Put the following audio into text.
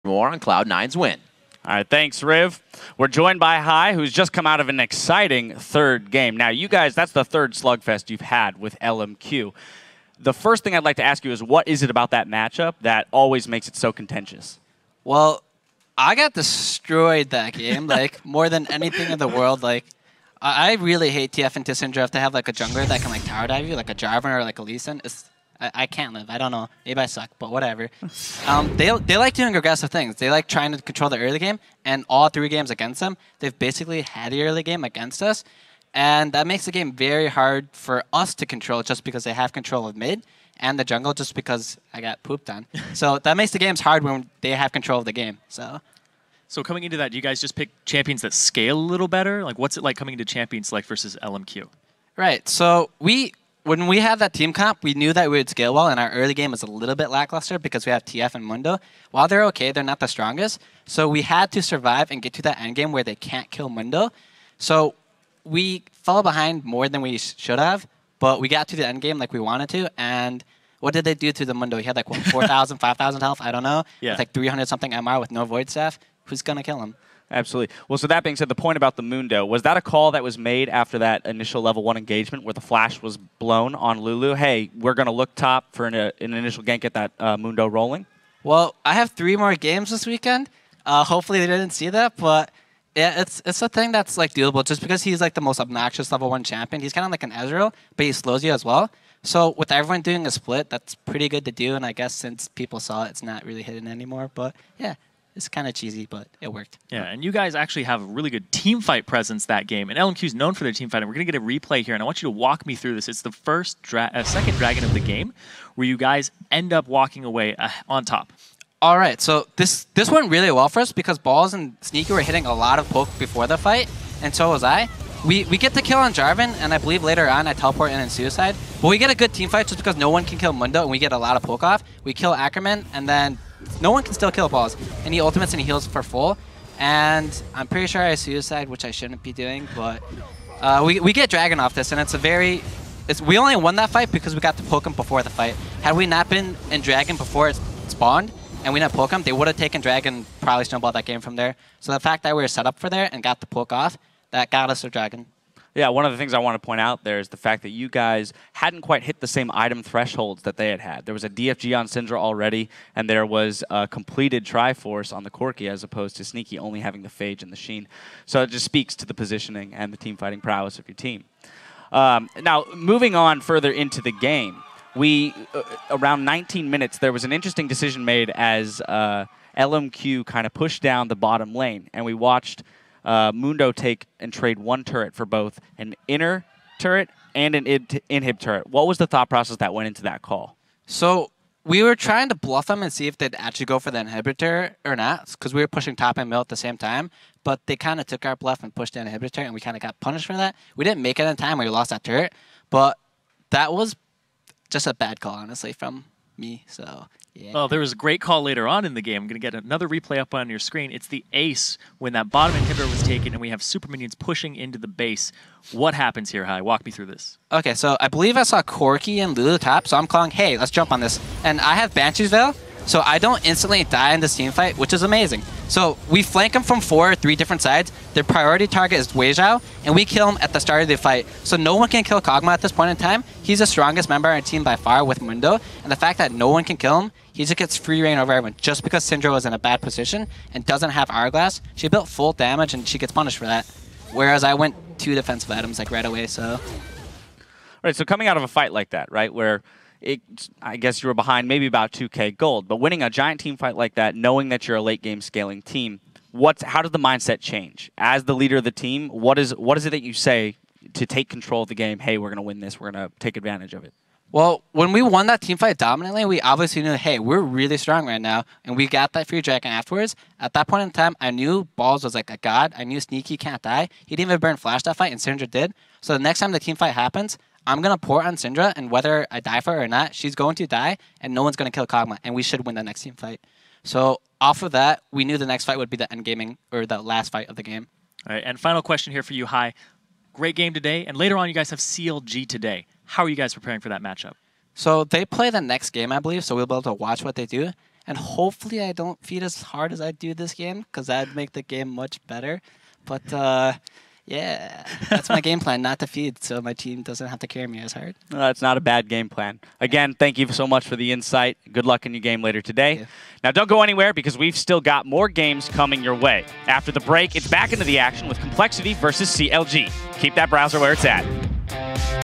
More on Cloud9's win. All right, thanks, Riv. We're joined by Hai, who's just come out of an exciting third game. Now, you guys, that's the third slugfest you've had with LMQ. The first thing I'd like to ask you is, what is it about that matchup that always makes it so contentious? Well, I got destroyed that game, like, more than anything in the world. Like, I really hate TF and Syndra if they have, like, a jungler that can, like, tower dive you, like a Jarvan or, like, a Lee Sin. I can't live. I don't know. Maybe I suck, but whatever. They like doing aggressive things. They like trying to control the early game, and all 3 games against them, they've basically had the early game against us, and that makes the game very hard for us to control just because they have control of mid and the jungle just because I got pooped on. So that makes the games hard when they have control of the game. So coming into that, do you guys just pick champions that scale a little better? Like, what's it like coming into champion select versus LMQ? Right. So when we had that team comp, we knew that we would scale well, and our early game was a little bit lackluster because we have TF and Mundo. While they're okay, they're not the strongest. So we had to survive and get to that end game where they can't kill Mundo. So we fell behind more than we should have, but we got to the end game like we wanted to. And what did they do to the Mundo? He had like, what, 4,000, 5,000 health? I don't know. Yeah. With like 300-something MR with no Void Staff. Who's going to kill him? Absolutely. Well, so that being said, the point about the Mundo, was that a call that was made after that initial level 1 engagement where the flash was blown on Lulu? Hey, we're going to look top for an initial gank at that Mundo rolling? Well, I have 3 more games this weekend. Hopefully they didn't see that, but yeah, it's a thing that's like doable just because he's like the most obnoxious level 1 champion. He's kind of like an Ezreal, but he slows you as well. So with everyone doing a split, that's pretty good to do, and I guess since people saw it, it's not really hidden anymore, but yeah. It's kind of cheesy, but it worked. Yeah, and you guys actually have a really good team fight presence that game, and LMQ is known for their team fight, and we're going to get a replay here, and I want you to walk me through this. It's the second dragon of the game where you guys end up walking away on top. All right, so this went really well for us because Balls and Sneaky were hitting a lot of poke before the fight, and so was I. We get the kill on Jarvan, and I believe later on I teleport in and Suicide. But we get a good team fight just because no one can kill Mundo, and we get a lot of poke off. We kill Ackerman, and then no one can still kill Balls. And he ultimates and he heals for full. And I'm pretty sure I Suicide, which I shouldn't be doing, but we get Dragon off this, and we only won that fight because we got to poke him before the fight. Had we not been in Dragon before it spawned, and we didn't poke him, they would have taken Dragon, probably snowballed that game from there. So the fact that we were set up for there and got the poke off, that got us a Dragon. Yeah, one of the things I want to point out there is the fact that you guys hadn't quite hit the same item thresholds that they had. There was a DFG on Syndra already, and there was a completed Triforce on the Corki as opposed to Sneaky only having the Phage and the Sheen. So it just speaks to the positioning and the team fighting prowess of your team. Now, moving on further into the game, around 19 minutes, there was an interesting decision made as LMQ kind of pushed down the bottom lane, and we watched Mundo take and trade 1 turret for both an inner turret and an inhib turret. What was the thought process that went into that call? So we were trying to bluff them and see if they'd actually go for the inhibitor or not, because we were pushing top and middle at the same time, but they kind of took our bluff and pushed the inhibitor, and we kind of got punished for that. We didn't make it in time, we lost that turret, but that was just a bad call, honestly, from me, so yeah. Well, there was a great call later on in the game. I'm going to get another replay up on your screen. It's the ace when that bottom inhibitor was taken and we have super minions pushing into the base. What happens here, Hai? Walk me through this. Okay, so I believe I saw Corki and Lulu top, so I'm calling, hey, let's jump on this. And I have Banshee's Veil, so I don't instantly die in this team fight, which is amazing. So we flank them from 3 different sides. Their priority target is Wei Zhao, and we kill him at the start of the fight. So no one can kill Kog'Maw at this point in time. He's the strongest member on our team by far with Mundo, and the fact that no one can kill him, he just gets free reign over everyone just because Syndra was in a bad position and doesn't have Hourglass. She built full damage, and she gets punished for that. Whereas I went 2 defensive items like right away, so... Right, so coming out of a fight like that, right, where I guess you were behind maybe about 2K gold, but winning a giant team fight like that, knowing that you're a late game scaling team, how does the mindset change? As the leader of the team, what is it that you say to take control of the game? Hey, we're going to win this. We're going to take advantage of it. Well, when we won that team fight dominantly, we obviously knew, hey, we're really strong right now, and we got that free dragon afterwards. At that point in time, I knew Balls was like a god. I knew Sneaky can't die. He didn't even burn flash that fight, and Syndra did. So the next time the team fight happens, I'm going to port on Syndra, and whether I die for her or not, she's going to die, and no one's going to kill Kog'Maw, and we should win the next team fight. So off of that, we knew the next fight would be the endgaming, or the last fight of the game. All right, and final question here for you, Hai. Great game today, and later on you guys have CLG today. How are you guys preparing for that matchup? So they play the next game, I believe, so we'll be able to watch what they do. and hopefully I don't feed as hard as I do this game, because that'd make the game much better. But yeah, that's my game plan, not to feed, so my team doesn't have to carry me as hard. No, that's not a bad game plan. Again, thank you so much for the insight. Good luck in your game later today. Now, don't go anywhere because we've still got more games coming your way. After the break, it's back into the action with Complexity versus CLG. Keep that browser where it's at.